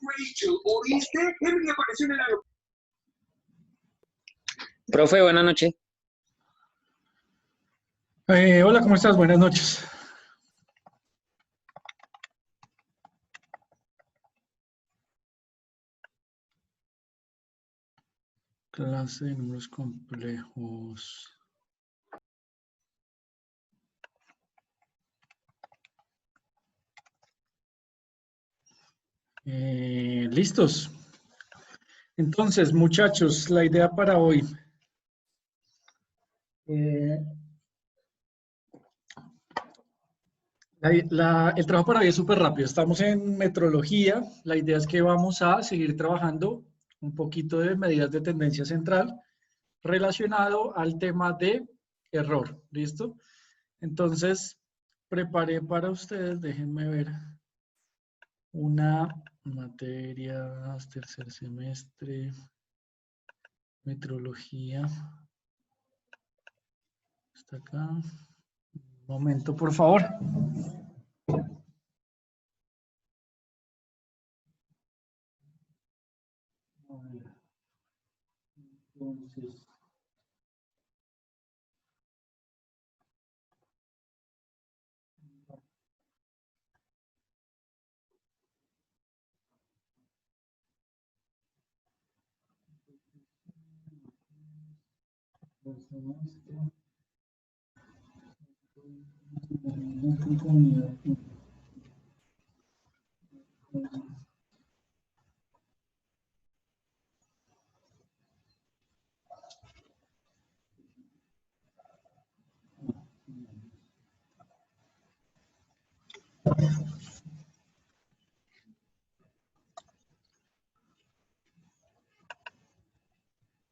Rachel, ¿oíste? Henry apareció en el aeropuerto. Profe, buenas noches. Hola, ¿cómo estás? Buenas noches. Clase de números complejos. ¿Listos? Entonces, muchachos, la idea para hoy. El trabajo para hoy es súper rápido. Estamos en metrología. La idea es que vamos a seguir trabajando un poquito de medidas de tendencia central relacionado al tema de error. ¿Listo? Entonces, preparé para ustedes, déjenme ver, una materia tercer semestre, metrología. Está acá. Un momento, por favor. Entonces,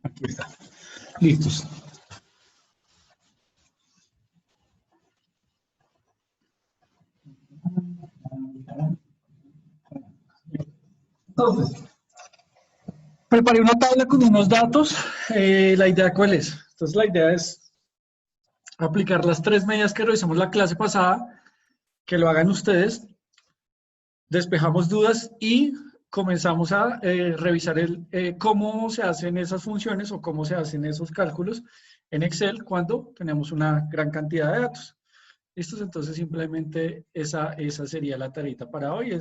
aquí está. Listos. Entonces, preparé una tabla con unos datos. ¿La idea cuál es? Entonces, la idea es aplicar las 3 medidas que revisamos la clase pasada, que lo hagan ustedes, despejamos dudas y comenzamos a revisar cómo se hacen esas funciones o cómo se hacen esos cálculos en Excel cuando tenemos una gran cantidad de datos. ¿Listos? Entonces, simplemente esa sería la tarita para hoy.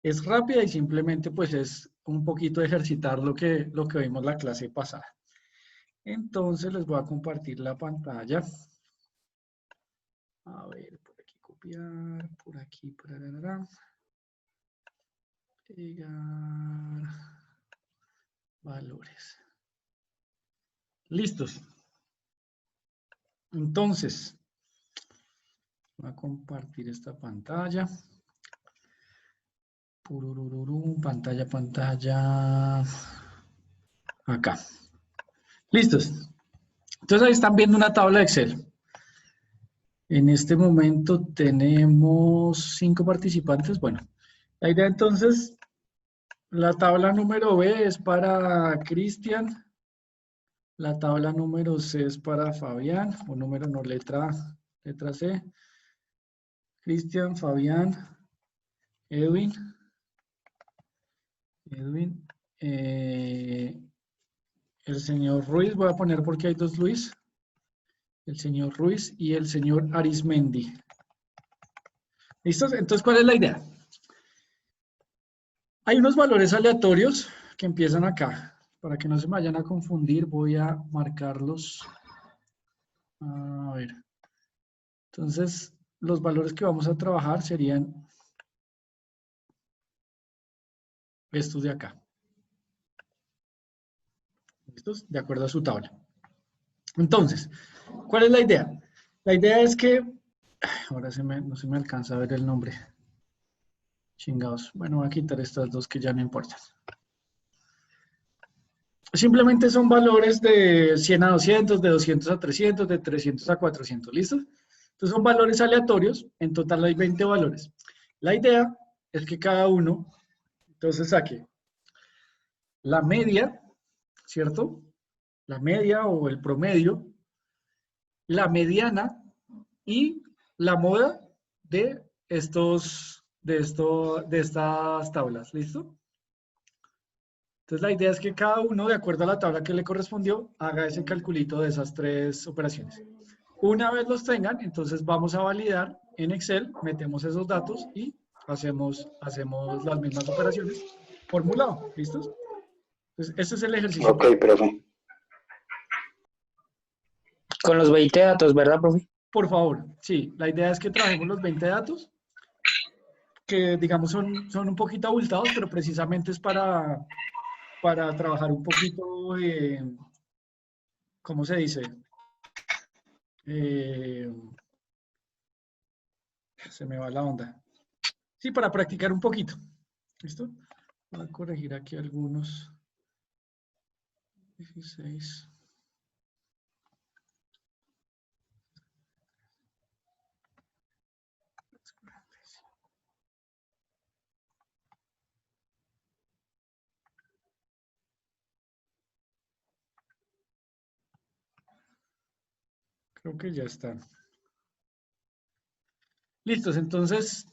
Es rápida y simplemente pues es un poquito de ejercitar lo que vimos la clase pasada. Entonces les voy a compartir la pantalla. A ver, por aquí copiar, por aquí, por acá. Pegar. Valores. Listos. Entonces, voy a compartir esta pantalla. Pantalla. Acá. Listos. Entonces ahí están viendo una tabla de Excel. En este momento tenemos 5 participantes. Bueno, la idea entonces, la tabla número B es para Cristian. La tabla número C es para Fabián, o número no, letra C. Cristian, Fabián, Edwin. El señor Ruiz, voy a poner porque hay 2 Luis. El señor Ruiz y el señor Arismendi. ¿Listos? Entonces, ¿cuál es la idea? Hay unos valores aleatorios que empiezan acá. Para que no se me vayan a confundir, voy a marcarlos. A ver. Entonces, los valores que vamos a trabajar serían estos de acá. ¿Listos? De acuerdo a su tabla. Entonces, ¿cuál es la idea? La idea es que... Ahora no se me alcanza a ver el nombre. Chingados. Bueno, voy a quitar estas dos que ya no importan. Simplemente son valores de 100 a 200, de 200 a 300, de 300 a 400. ¿Listo? Entonces son valores aleatorios. En total hay 20 valores. La idea es que cada uno, entonces saque la media, ¿cierto? La media o el promedio, la mediana y la moda de estas tablas. ¿Listo? Entonces la idea es que cada uno, de acuerdo a la tabla que le correspondió, haga ese calculito de esas tres operaciones. Una vez los tengan, entonces vamos a validar en Excel, metemos esos datos y hacemos las mismas operaciones formulado. ¿Listos? Entonces, ese es el ejercicio. Ok, profe. Con los 20 datos, ¿verdad, profe? Por favor, sí, la idea es que trabajemos los 20 datos, que digamos son un poquito abultados, pero precisamente es para trabajar un poquito, ¿cómo se dice? Eh, Se me va la onda. Sí, para practicar un poquito. ¿Listo? Voy a corregir aquí algunos. 16. Creo que ya están. Listos, entonces,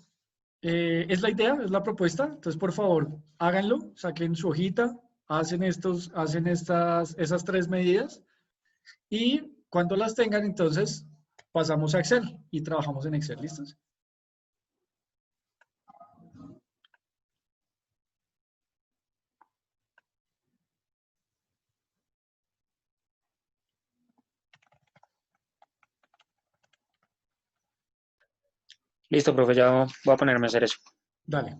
es la idea, es la propuesta. Entonces, por favor, háganlo, saquen su hojita, hacen esas tres medidas y cuando las tengan, entonces, pasamos a Excel y trabajamos en Excel. ¿Listos? Listo, profe, ya voy a ponerme a hacer eso. Dale.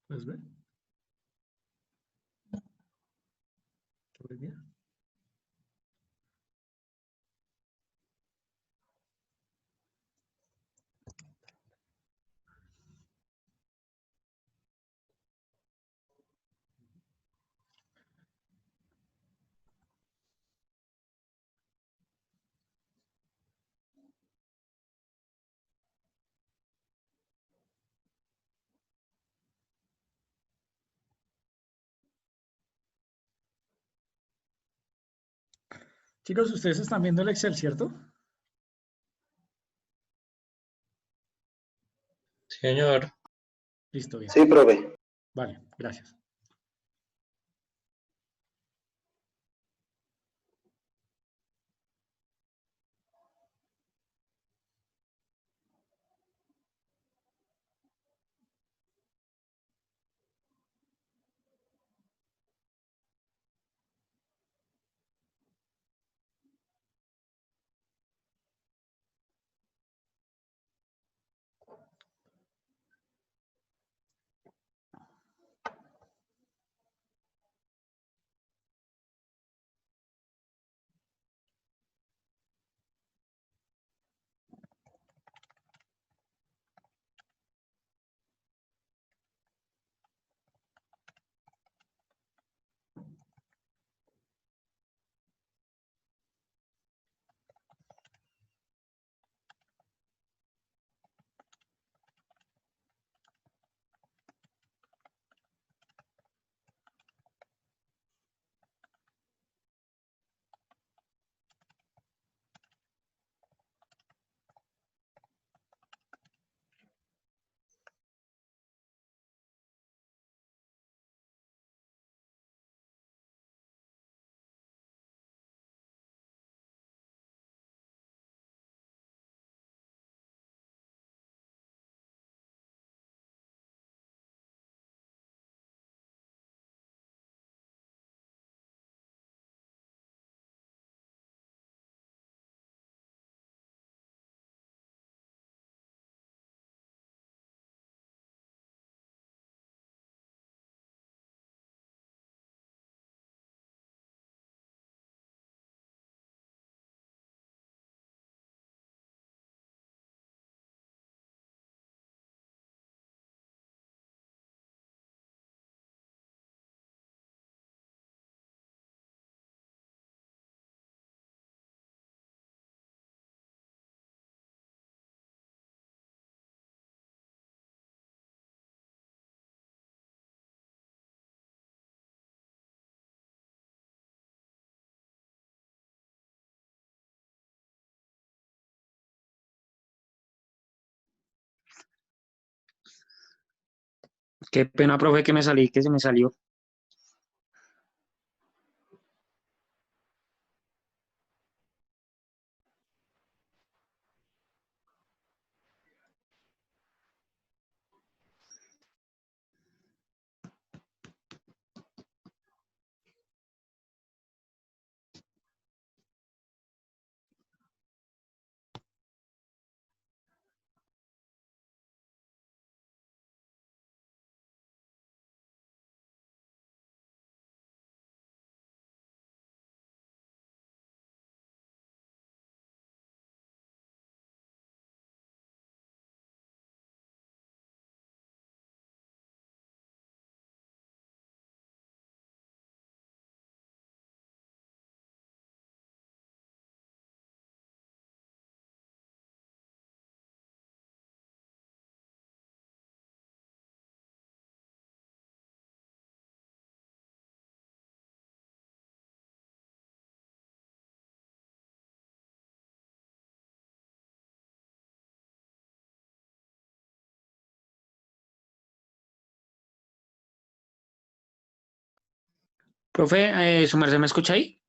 ¿Puedes ver? ¿Todo bien? Chicos, ustedes están viendo el Excel, ¿cierto? Señor. Listo, bien. Sí, profe. Vale, gracias. Qué pena, profe, que me salí, que se me salió. Profe, ¿su merced me escucha ahí?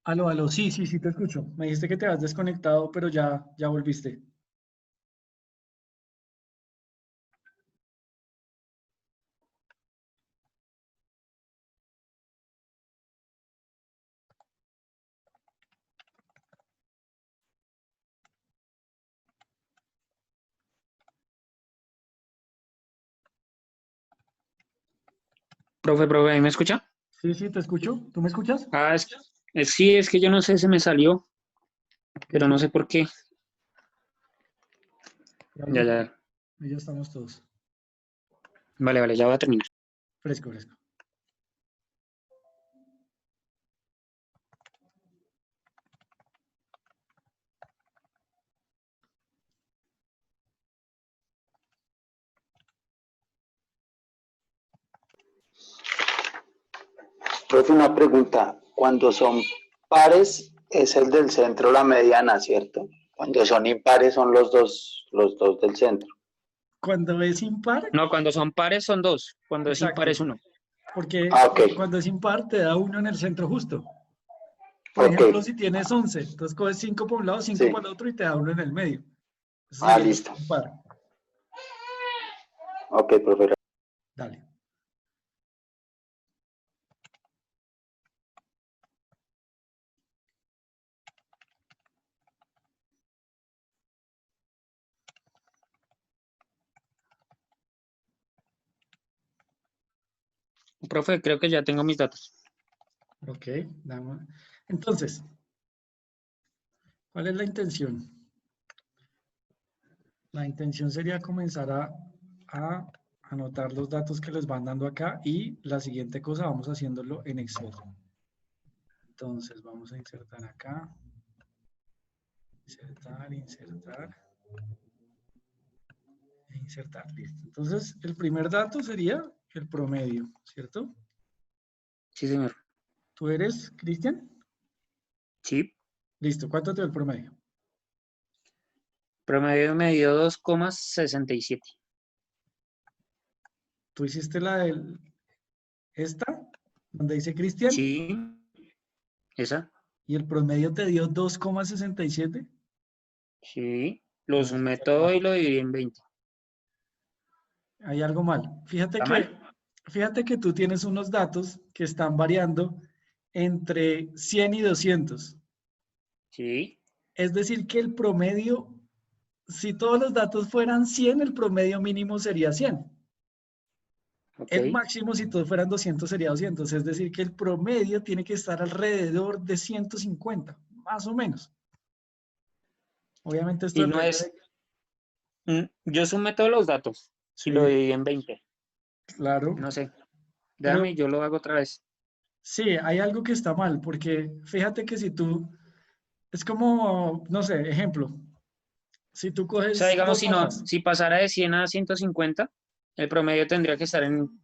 Aló, aló, sí, sí, sí, te escucho. Me dijiste que te has desconectado, pero ya volviste. Profe, ¿ahí me escucha? Sí, sí, te escucho. ¿Tú me escuchas? Ah, sí, es que yo no sé, se me salió, pero no sé por qué. Claro, Ya. ahí ya estamos todos. Vale, ya voy a terminar. Fresco, fresco. Profe, una pregunta. Cuando son pares es el del centro la mediana, ¿cierto? Cuando son impares son los dos del centro. Cuando es impar, No, cuando son pares son dos, cuando es impar exacto. es uno. Porque Ah, ok, cuando es impar te da uno en el centro justo. Por ok, ejemplo, si tienes 11, entonces coges 5 para un lado, 5 sí. para el otro y te da uno en el medio. Eso Ah, sería listo. impar. Ok, profe. Dale. Profe, creo que ya tengo mis datos. Ok. Entonces, ¿cuál es la intención? La intención sería comenzar a anotar los datos que les van dando acá y la siguiente cosa vamos haciéndolo en Excel. Entonces vamos a insertar acá, insertar, e insertar, listo. Entonces el primer dato sería el promedio, ¿cierto? Sí, señor. ¿Tú eres Cristian? Sí. Listo, ¿cuánto te da el promedio? Promedio me dio 2,67. ¿Tú hiciste esta, donde dice Cristian, Sí, esa. y el promedio te dio 2,67? Sí. Lo No, sumé está mal. todo y lo dividí en 20. Hay algo mal. ¿Está mal? Fíjate que tú tienes unos datos que están variando entre 100 y 200. Sí. Es decir, que el promedio, si todos los datos fueran 100, el promedio mínimo sería 100. Ok. El máximo, si todos fueran 200, sería 200. Es decir, que el promedio tiene que estar alrededor de 150, más o menos. Obviamente esto Y no depende es. de... Yo sumé todos los datos y lo Sí, dividí en 20. claro. No sé. Pero Déjame, yo lo hago otra vez. sí, hay algo que está mal, porque fíjate que si tú, es como, no sé, ejemplo, si tú O sea, coges digamos, dos hojas, si pasara de 100 a 150, el promedio tendría que estar en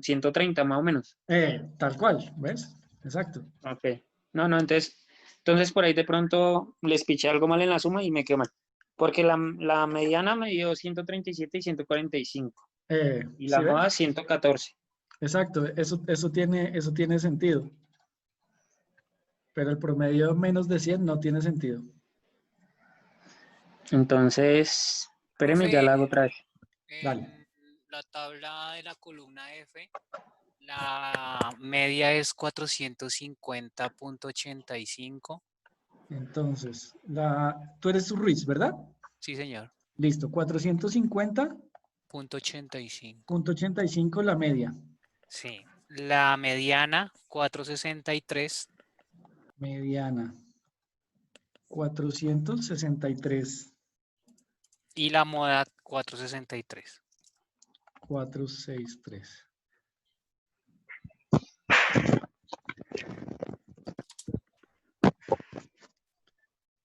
130 más o menos. tal cual, ¿ves? Exacto. Ok. No, entonces por ahí de pronto les piché algo mal en la suma y me quedó mal. Porque la mediana me dio 137 y 145 y la ¿Sí ve? moda 114. Exacto, eso tiene sentido. Pero el promedio menos de 100 no tiene sentido. Entonces, espéreme, ya Profe, la hago otra vez. Dale. en la tabla de la columna F, la media es 450.85. Entonces, tú eres Ruiz, ¿verdad? Sí, señor. Listo, 450.85 Punto 85. la media. Sí. La mediana, 463. Mediana, 463, Y la moda, 463. 463.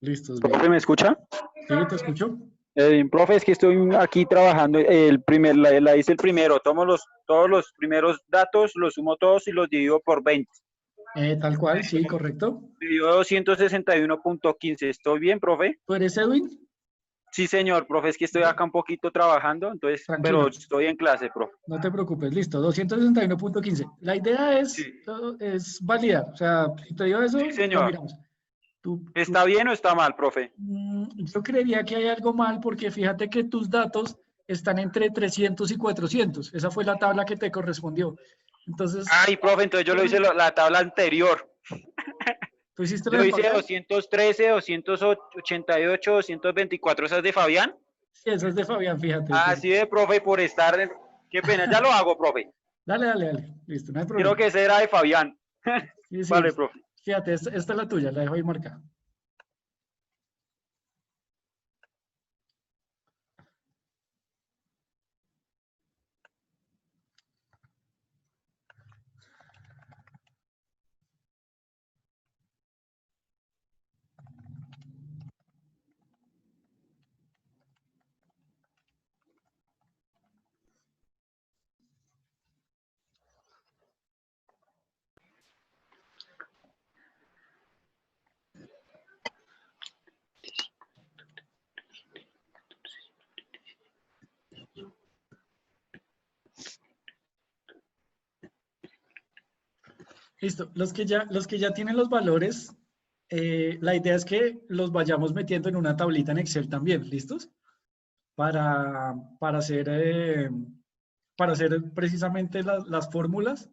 Listos, ¿Profe, bien. me escucha? Sí, te escucho. Profe, es que estoy aquí trabajando, la hice el primero, todos los primeros datos, los sumo todos y los divido por 20. Tal cual, sí, correcto. Me dio 261.15. ¿Estoy bien, profe? ¿Tú eres Edwin? Sí, señor, profe, es que estoy acá un poquito trabajando, entonces, pero Tranquilo, estoy en clase, profe. no te preocupes, listo, 261.15. La idea Sí, es validar, o sea, si te digo sí, eso, lo señor. miramos. Tú, ¿Está bien o está mal, profe? Yo creería que hay algo mal porque fíjate que tus datos están entre 300 y 400. Esa fue la tabla que te correspondió. Entonces, Ay, profe, entonces yo lo hice la tabla anterior. ¿tú hiciste la Yo de hice Fabián? 213, 288, 224, ¿esas de Fabián? Sí, esa es de Fabián, fíjate. Ah, sí, de profe, por estar. Qué pena, ya lo hago, profe. Dale, dale, dale. Listo, no hay Creo problema. que ese era de Fabián. Sí, sí. Vale, profe. Fíjate, esta es la tuya, la dejo ahí marcada. Listo. Los que ya tienen los valores, la idea es que los vayamos metiendo en una tablita en Excel también. ¿Listos? Para hacer precisamente las fórmulas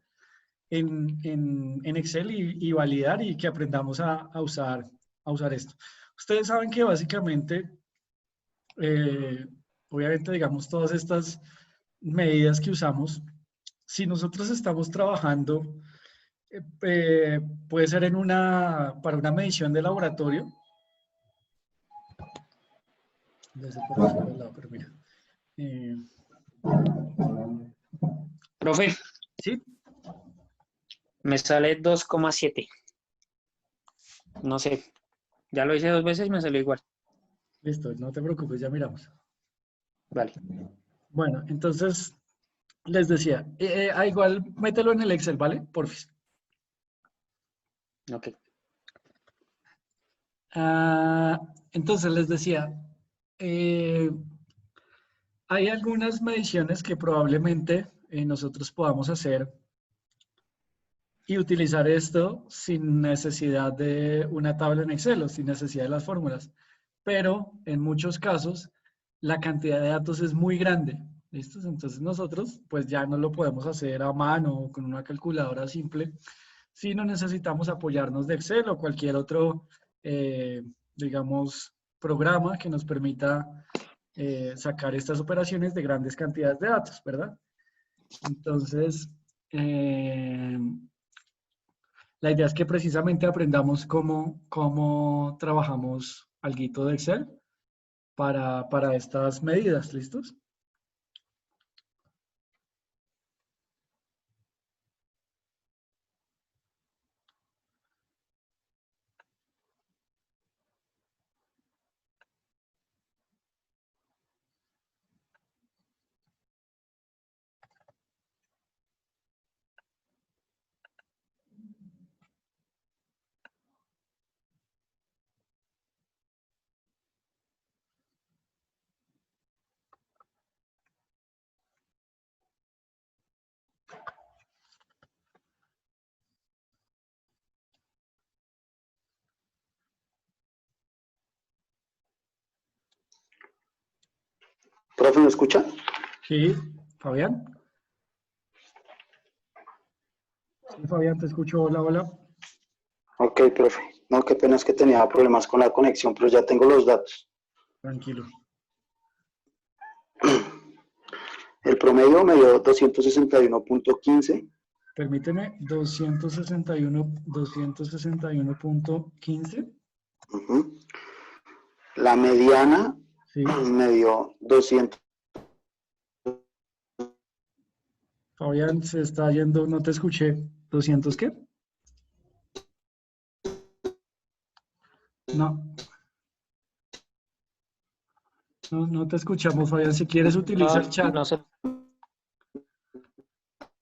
en Excel y validar y que aprendamos a usar esto. Ustedes saben que básicamente, eh, obviamente, digamos, todas estas medidas que usamos, si nosotros estamos trabajando, puede ser para una medición de laboratorio, desde por aquí al lado, pero mira. eh, Profe, sí, me sale 2,7. No sé, ya lo hice 2 veces y me salió igual. listo, no te preocupes, ya miramos. Vale. Bueno, entonces les decía, igual mételo en el Excel, ¿vale? Porfis. Ok. Entonces les decía, eh, hay algunas mediciones que probablemente nosotros podamos hacer y utilizar esto sin necesidad de una tabla en Excel o sin necesidad de las fórmulas. Pero en muchos casos la cantidad de datos es muy grande. ¿Listos? Entonces nosotros pues ya no lo podemos hacer a mano o con una calculadora simple, sino necesitamos apoyarnos de Excel o cualquier otro, digamos, programa que nos permita sacar estas operaciones de grandes cantidades de datos, ¿verdad? Entonces, eh, la idea es que precisamente aprendamos cómo trabajamos alguito de Excel para estas medidas, ¿listos? ¿Profe, me escucha? Sí, Fabián. Sí, Fabián, te escucho. Hola, hola. Ok, profe. No, qué pena es que tenía problemas con la conexión, pero ya tengo los datos. Tranquilo. El promedio me dio 261.15. Permíteme, 261.15. Ujú. La mediana Sí, me dio 200. Fabián, se está yendo, no te escuché. ¿200 qué? No, no te escuchamos, Fabián. Si quieres, utiliza el No, chat. no sé.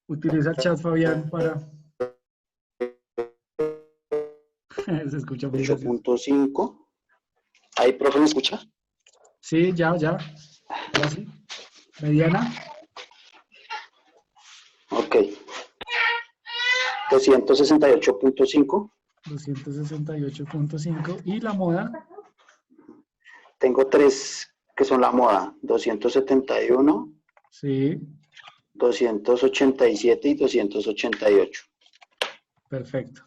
Utiliza el chat, Fabián, para... Se escucha muy gracioso. 8.5. Ahí, profe, ¿me escucha? Sí, ya. Ahora sí. Mediana, Ok. 268.5. 268.5. Y la moda, Tengo tres que son la moda. 271, sí, 287 y 288. perfecto.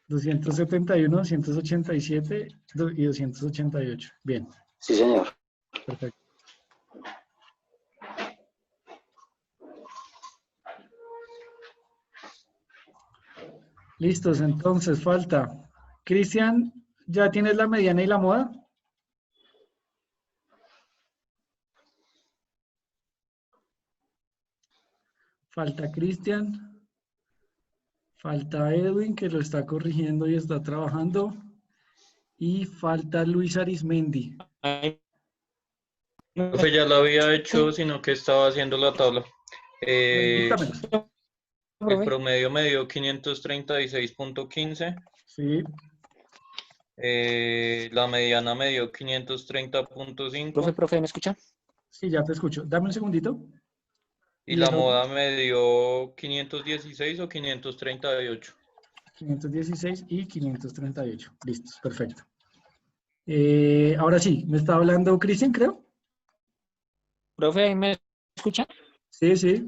271, 287 y 288. Bien, Sí, señor. perfecto. Listos, entonces falta. Cristian, ¿ya tienes la mediana y la moda? Falta Cristian. Falta Edwin, que lo está corrigiendo y está trabajando. Y falta Luis Arismendi. Ay, Profe, ya lo había hecho, sino que estaba haciendo la tabla. Díctamelos. El profe. promedio me dio 536.15. Sí, La mediana me dio 530.5. Profe, ¿me escucha? sí, ya te escucho. Dame un segundito. Y Y la Edwin, moda me dio 516 o 538. 516 y 538. Listos, perfecto. Ahora sí, me está hablando Cristian, creo. Profe, ¿me escucha? Sí, sí.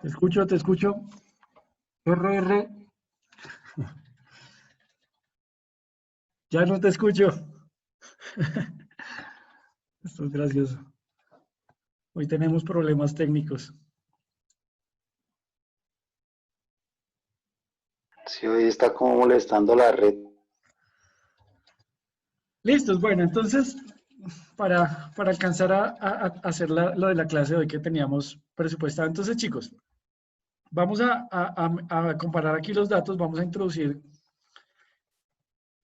Te escucho, te escucho. RR. Ya no te escucho. Esto es gracioso. Hoy tenemos problemas técnicos. Sí, hoy está como molestando la red. Listos, bueno, entonces, para alcanzar a hacer lo de la clase de hoy que teníamos presupuestada. Entonces, chicos, vamos a comparar aquí los datos, vamos a introducir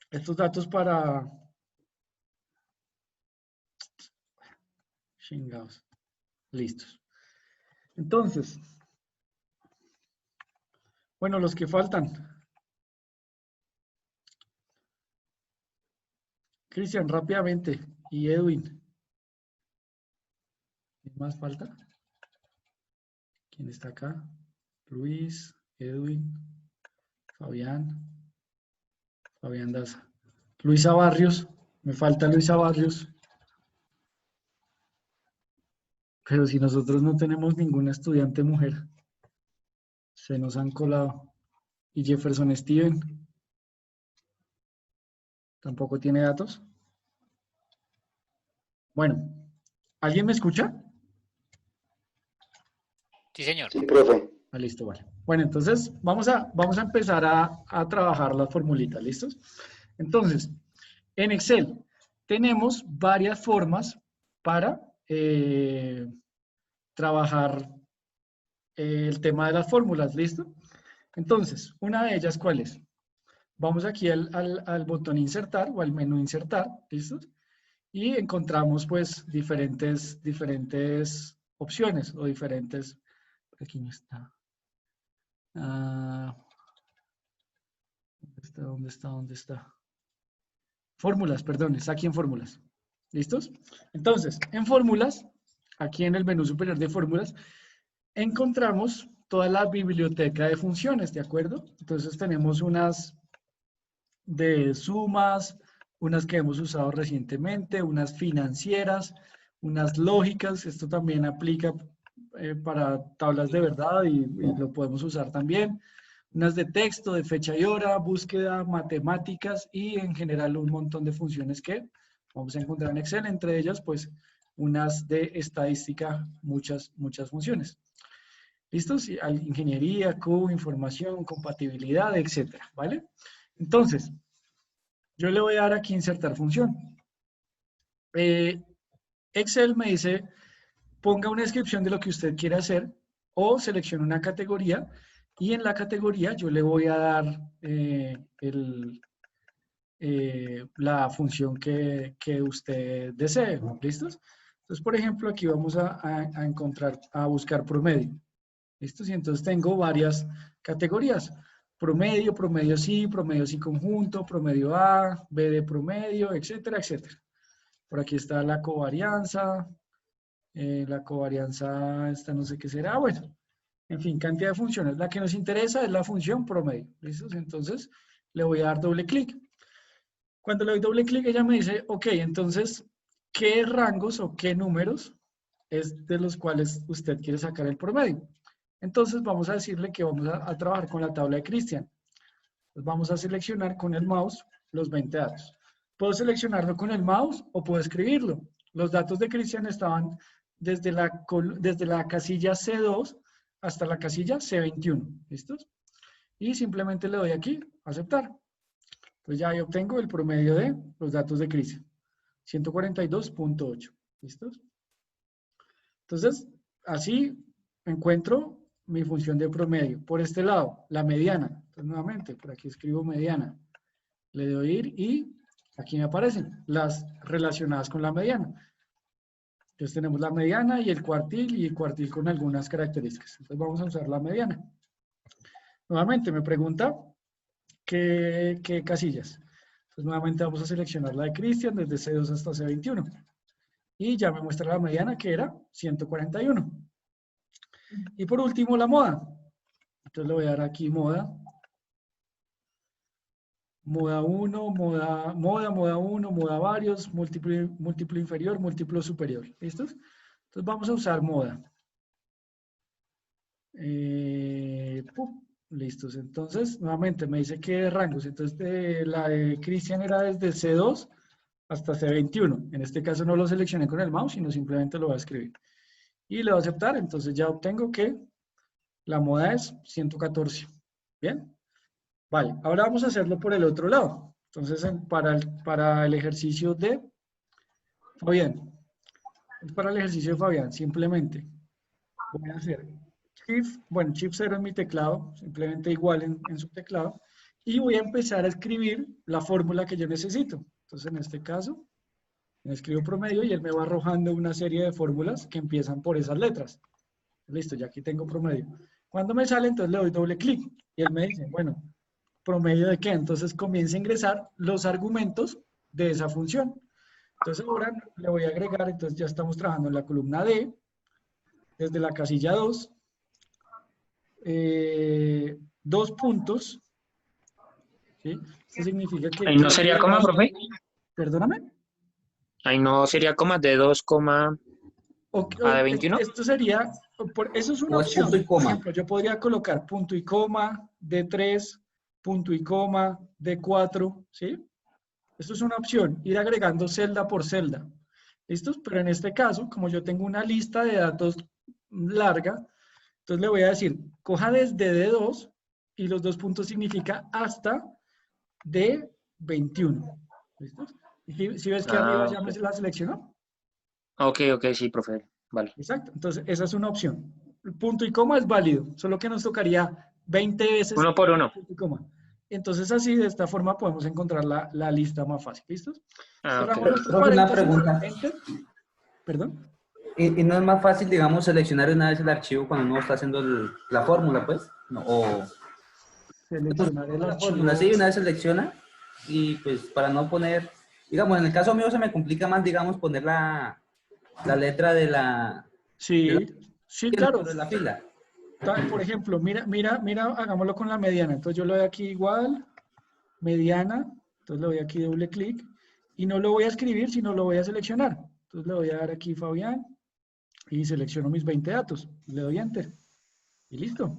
estos datos para... Chingados. Listos. Entonces, bueno, los que faltan. Cristian, rápidamente. Y Edwin. ¿Quién más falta? ¿Quién está acá? Luis, Edwin, Fabián, Fabián Daza. Luisa Barrios, me falta Luisa Barrios. Pero si nosotros no tenemos ninguna estudiante mujer, se nos han colado. Y Jefferson Steven, tampoco tiene datos. Bueno, ¿alguien me escucha? Sí, señor. Sí, profe. Ah, listo, vale. Bueno, entonces vamos a empezar a trabajar las formulitas, ¿listos? Entonces, en Excel tenemos varias formas para trabajar el tema de las fórmulas, ¿listo? Entonces, una de ellas, ¿cuál es? Vamos aquí al botón insertar o al menú insertar, ¿listo? Y encontramos pues diferentes opciones o diferentes... Aquí no está. ¿Dónde está? Fórmulas, perdón, está aquí en fórmulas. ¿Listos? Entonces, en fórmulas, aquí en el menú superior de fórmulas, encontramos toda la biblioteca de funciones, ¿de acuerdo? Entonces tenemos unas de sumas, unas que hemos usado recientemente, unas financieras, unas lógicas. Esto también aplica para tablas de verdad y lo podemos usar también. Unas de texto, de fecha y hora, búsqueda, matemáticas y en general un montón de funciones que vamos a encontrar en Excel. Entre ellas, pues, unas de estadística, muchas funciones. ¿Listos? Ingeniería, Q, información, compatibilidad, etcétera, ¿vale? Entonces, yo le voy a dar aquí insertar función. Excel me dice, ponga una descripción de lo que usted quiere hacer o seleccione una categoría y en la categoría yo le voy a dar la función que usted desee. ¿Listos? Entonces, por ejemplo, aquí vamos a buscar promedio. ¿Listos? Y entonces tengo varias categorías. Promedio, promedio sí conjunto, promedio A, B de promedio, etcétera, etcétera. Por aquí está la covarianza. La covarianza, esta no sé qué será. Bueno, en fin, cantidad de funciones. La que nos interesa es la función promedio. ¿Listos? Entonces, le voy a dar doble clic. Cuando le doy doble clic, ella me dice, ok, entonces, ¿qué rangos o qué números es de los cuales usted quiere sacar el promedio? Entonces vamos a decirle que vamos a trabajar con la tabla de Cristian. Pues vamos a seleccionar con el mouse los 20 datos. Puedo seleccionarlo con el mouse o puedo escribirlo. Los datos de Cristian estaban desde la casilla C2 hasta la casilla C21. ¿Listos? Y simplemente le doy aquí, aceptar. Pues ya ahí obtengo el promedio de los datos de Cristian. 142.8. ¿Listos? Entonces, así encuentro mi función de promedio. Por este lado, la mediana. Entonces, nuevamente, por aquí escribo mediana. Le doy ir y aquí me aparecen las relacionadas con la mediana. Entonces, tenemos la mediana y el cuartil con algunas características. Entonces, vamos a usar la mediana. Nuevamente, me pregunta qué casillas. Entonces, nuevamente vamos a seleccionar la de Cristian desde C2 hasta C21. Y ya me muestra la mediana que era 141. Y por último, la moda. Entonces le voy a dar aquí moda. Moda 1, moda 1, moda varios, múltiplo inferior, múltiplo superior. ¿Listos? Entonces vamos a usar moda. Listos. Entonces, nuevamente me dice que rangos. Entonces, la de Cristian era desde C2 hasta C21. En este caso no lo seleccioné con el mouse, sino simplemente lo voy a escribir. Y le voy a aceptar. Entonces ya obtengo que la moda es 114. ¿Bien? Vale, ahora vamos a hacerlo por el otro lado. Entonces, para el ejercicio de Fabián. Para el ejercicio de Fabián, simplemente voy a hacer Shift 0 en mi teclado, simplemente igual en su teclado, y voy a empezar a escribir la fórmula que yo necesito. Entonces, en este caso, me escribo promedio y él me va arrojando una serie de fórmulas que empiezan por esas letras. Listo, ya aquí tengo promedio. Cuando me sale, entonces le doy doble clic y él me dice, bueno, ¿promedio de qué? Entonces comienza a ingresar los argumentos de esa función. Entonces ahora le voy a agregar, entonces ya estamos trabajando en la columna D, desde la casilla 2, 2 puntos, ¿sí? Eso significa que... Ahí no sería coma, profe. Perdóname. Ahí no sería coma de 2, a de 21. Esto sería, eso es una O es opción. punto y coma. Por ejemplo, yo podría colocar punto y coma, D3, punto y coma, D4, ¿sí? Esto es una opción, ir agregando celda por celda. ¿Listos? Pero en este caso, como yo tengo una lista de datos larga, entonces le voy a decir, coja desde D2 y los 2 puntos significa hasta D21. ¿Listos? ¿Y si ves que arriba ya me la seleccionó? Ok, sí, profe. Vale. Exacto. Entonces, esa es una opción. El punto y coma es válido, solo que nos tocaría 20 veces Uno por uno. punto y coma. Entonces, así, de esta forma, podemos encontrar la lista más fácil. ¿Listos? Cerramos Ok. nuestros Profe, una paréntesis. pregunta. Enter. ¿Perdón? ¿Y no es más fácil, digamos, seleccionar una vez el archivo cuando uno está haciendo la fórmula, pues? No, o Seleccionar el la archivo. fórmula, sí, una vez selecciona y pues para no poner, digamos, en el caso mío se me complica más, digamos, poner la letra de la... Sí, sí, claro. De la fila. Por ejemplo, mira, hagámoslo con la mediana. Entonces yo le doy aquí igual. mediana, entonces le doy aquí doble clic, y no lo voy a escribir, sino lo voy a seleccionar. Entonces le voy a dar aquí Fabián, y selecciono mis 20 datos, le doy Enter, y listo.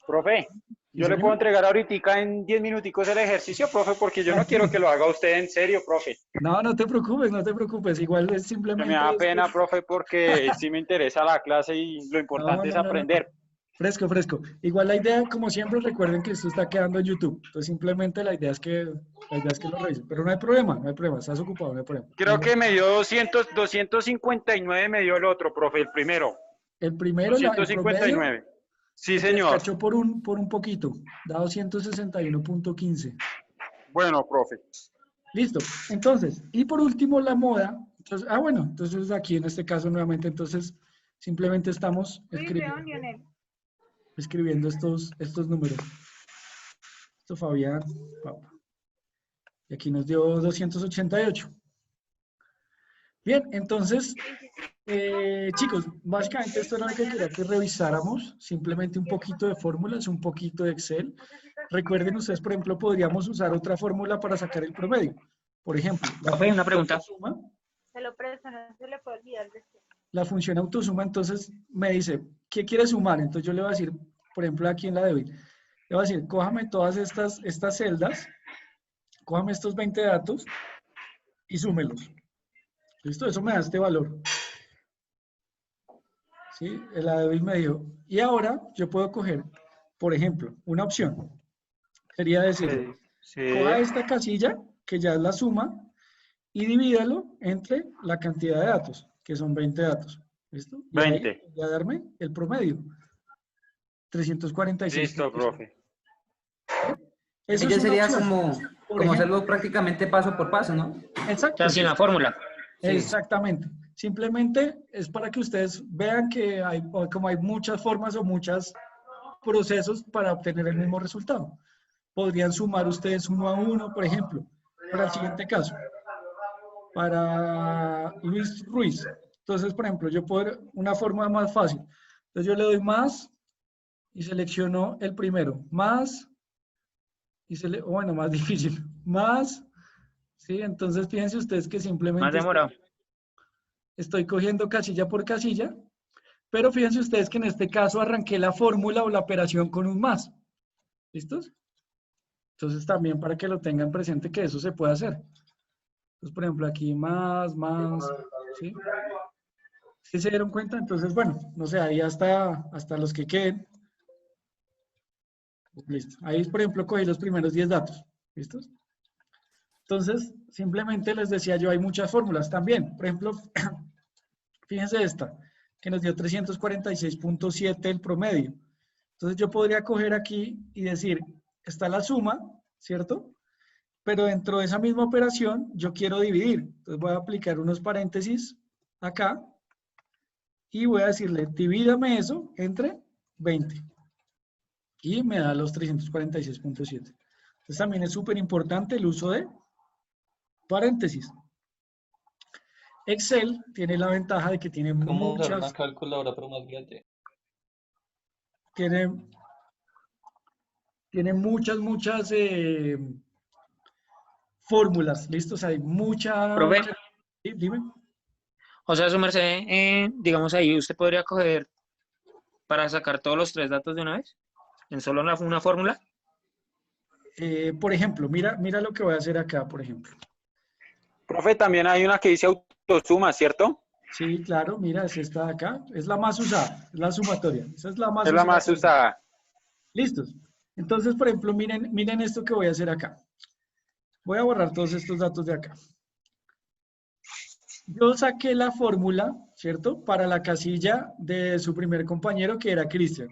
Profe, yo le señor. puedo entregar ahorita en 10 minuticos el ejercicio, profe, porque yo no quiero que lo haga usted en serio, profe. No, no te preocupes, igual es Que simplemente... me da es que- pena, profe, porque sí me interesa la clase y lo No, importante es no, no, no. aprender. Fresco, fresco. Igual la idea, como siempre, recuerden que esto está quedando en YouTube. Entonces simplemente la idea es que lo revisen. Pero no hay problema, estás ocupado, no hay problema. Creo que me dio 259 me dio el otro, profe, el primero. El primero, el promedio, 259. Sí, se señor. descachó por un poquito, da 261.15. Bueno, profe. Listo. Entonces, y por último la moda. Entonces, bueno, entonces aquí en este caso nuevamente, entonces simplemente estamos escribiendo estos números. Esto Fabián, Papa. Y aquí nos dio 288. Bien, entonces, chicos, básicamente esto era lo que quería que revisáramos, simplemente un poquito de fórmulas, un poquito de Excel. Recuerden ustedes, por ejemplo, podríamos usar otra fórmula para sacar el promedio. Por ejemplo, Profe, una pregunta. autosuma, Se lo presto, no se le puede olvidar después. la función autosuma, entonces me dice, ¿qué quiere sumar? Entonces yo le voy a decir, por ejemplo, aquí en la de hoy, le voy a decir, cójame todas estas celdas, cójame estos 20 datos y súmelos. ¿Listo? Eso me da este valor. ¿Sí? La de hoy me dio. Y ahora yo puedo coger, por ejemplo, una opción. Sería decir, Sí. coja esta casilla, que ya es la suma, y divídalo entre la cantidad de datos, que son 20 datos. ¿Listo? Y ahí 20. voy a darme el promedio. 346. Listo, profe. Eso Ella es una sería opción. como, Por como ejemplo. hacerlo prácticamente paso por paso, ¿no? Exacto. Casi una fórmula. Sí. Exactamente. Simplemente es para que ustedes vean que como hay muchas formas o muchos procesos para obtener el mismo resultado. Podrían sumar ustedes 1 a 1, por ejemplo, para el siguiente caso. Para Luis Ruiz. Entonces, por ejemplo, yo puedo, una forma más fácil. Entonces yo le doy más y selecciono el primero. Más, bueno, más difícil. Más, ¿sí? Entonces fíjense ustedes que simplemente... Más demorado. Estoy cogiendo casilla por casilla, pero fíjense ustedes que en este caso arranqué la fórmula o la operación con un más. ¿Listos? Entonces también para que lo tengan presente que eso se puede hacer. Entonces, por ejemplo, aquí más, ¿sí? ¿Sí se dieron cuenta? Entonces, bueno, no sé, ahí hasta los que queden. Listo. Ahí, por ejemplo, cogí los primeros 10 datos. ¿Listos? Entonces, simplemente les decía yo, hay muchas fórmulas también. Por ejemplo, fíjense esta, que nos dio 346.7 el promedio. Entonces yo podría coger aquí y decir, está la suma, ¿cierto? Pero dentro de esa misma operación yo quiero dividir. Entonces voy a aplicar unos paréntesis acá y voy a decirle, divídame eso entre 20. Y me da los 346.7. Entonces también es súper importante el uso de paréntesis. Excel tiene la ventaja de que tiene ¿Cómo usar una muchas... calculadora pero más grande? Tiene muchas fórmulas, ¿listos? Hay mucha... Profe. Sí, dime. O sea, su merced, digamos ahí, usted podría coger para sacar todos los 3 datos de una vez, en solo una fórmula. Por ejemplo, mira lo que voy a hacer acá, por ejemplo. Profe, también hay una que dice autosuma, ¿cierto? Sí, claro, mira, es esta de acá. Es la más usada, es la sumatoria. Esa es la más Es la más usada. Listos. Entonces, por ejemplo, miren esto que voy a hacer acá. Voy a borrar todos estos datos de acá. Yo saqué la fórmula, ¿cierto? Para la casilla de su primer compañero, que era Cristian.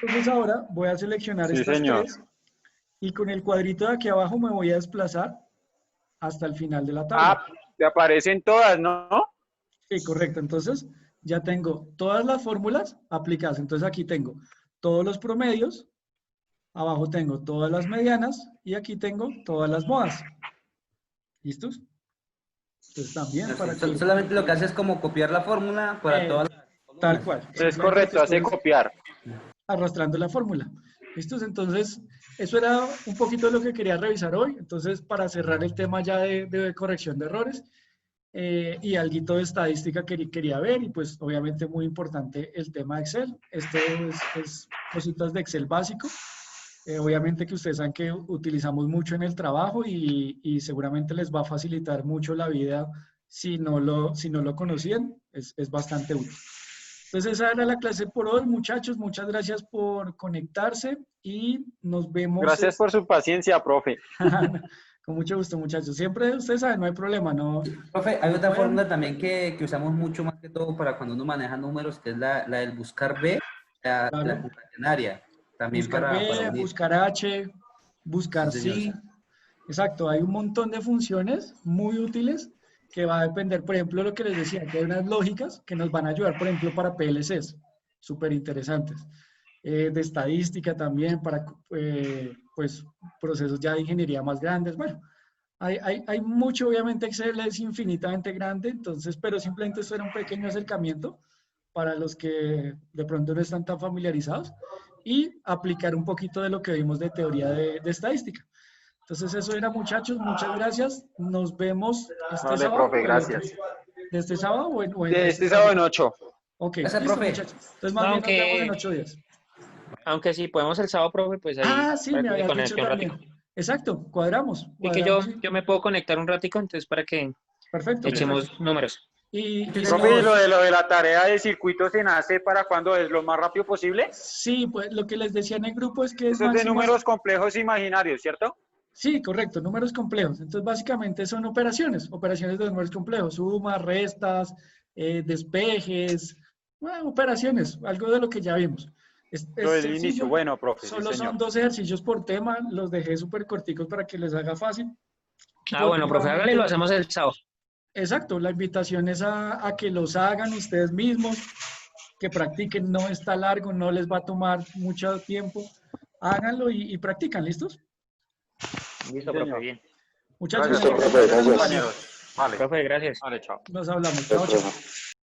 Entonces ahora voy a seleccionar Sí, estas señor. 3 y con el cuadrito de aquí abajo me voy a desplazar hasta el final de la tabla. Ah, te aparecen todas, ¿no? Sí, correcto. Entonces ya tengo todas las fórmulas aplicadas. Entonces aquí tengo todos los promedios, abajo tengo todas las medianas y aquí tengo todas las modas. ¿Listos? Entonces también para que... Solamente lo que hace es como copiar la fórmula para todas las Tal cual. Es correcto, hace copiar. Arrastrando la fórmula. ¿Listos? Entonces, eso era un poquito de lo que quería revisar hoy. Entonces, para cerrar el tema ya de corrección de errores y alguito de estadística que quería ver, y pues obviamente muy importante el tema de Excel. Esto es cositas de Excel básico. Obviamente que ustedes saben que utilizamos mucho en el trabajo y seguramente les va a facilitar mucho la vida si no lo conocían. Es bastante útil. Entonces esa era la clase por hoy, muchachos. Muchas gracias por conectarse y nos vemos. Gracias por su paciencia, profe. Con mucho gusto, muchachos. Siempre ustedes saben, no hay problema, ¿no? Profe, hay otra fórmula también que usamos mucho más que todo para cuando uno maneja números, que es la del buscar B, la concatenaria. También Buscar para B, unir. buscar H, buscar Sí, sí. señor. Exacto, hay un montón de funciones muy útiles que va a depender, por ejemplo, lo que les decía, que hay unas lógicas que nos van a ayudar, por ejemplo, para PLCs, súper interesantes. De estadística también, para pues, procesos ya de ingeniería más grandes. Bueno, hay mucho, obviamente Excel es infinitamente grande, entonces, pero simplemente esto era un pequeño acercamiento para los que de pronto no están tan familiarizados y aplicar un poquito de lo que vimos de teoría de estadística. Entonces eso era, muchachos, muchas gracias. Nos vemos este Vale, sábado. profe, gracias. ¿De este sábado o en De este sábado en 8. Ok, Gracias, listo, profe. muchachos. Entonces más bien nos vemos en 8 días. Aunque si podemos el sábado, profe, pues ahí Ah, sí, para me que se habías dicho conecte un también. ratico. Exacto, cuadramos. Y que yo cuadramos. me puedo conectar un ratico, entonces para que Perfecto. echemos perfecto. números. Y Profe, ¿y lo de la tarea de circuitos en AC para cuándo es? ¿Lo más rápido posible? sí, pues lo que les decía en el grupo es que es Eso es de máximo. números complejos imaginarios, ¿cierto? Sí, correcto, números complejos. Entonces, básicamente son operaciones de números complejos, sumas, restas, despejes, bueno, operaciones, algo de lo que ya vimos. Es Lo del sencillo, inicio, bueno, profe, sí, solo señor. son 2 ejercicios por tema, los dejé súper corticos para que les haga fácil. Ah, bueno, profe, hágale y lo hacemos el sábado. Exacto, la invitación es a que los hagan ustedes mismos, que practiquen, no está largo, no les va a tomar mucho tiempo. Háganlo y practican, ¿listos? Listo, profe, bien. Muchachos, Gracias, profe, gracias. compañeros. Vale. Profe, gracias. Vale, chao. nos hablamos. Chao, chao.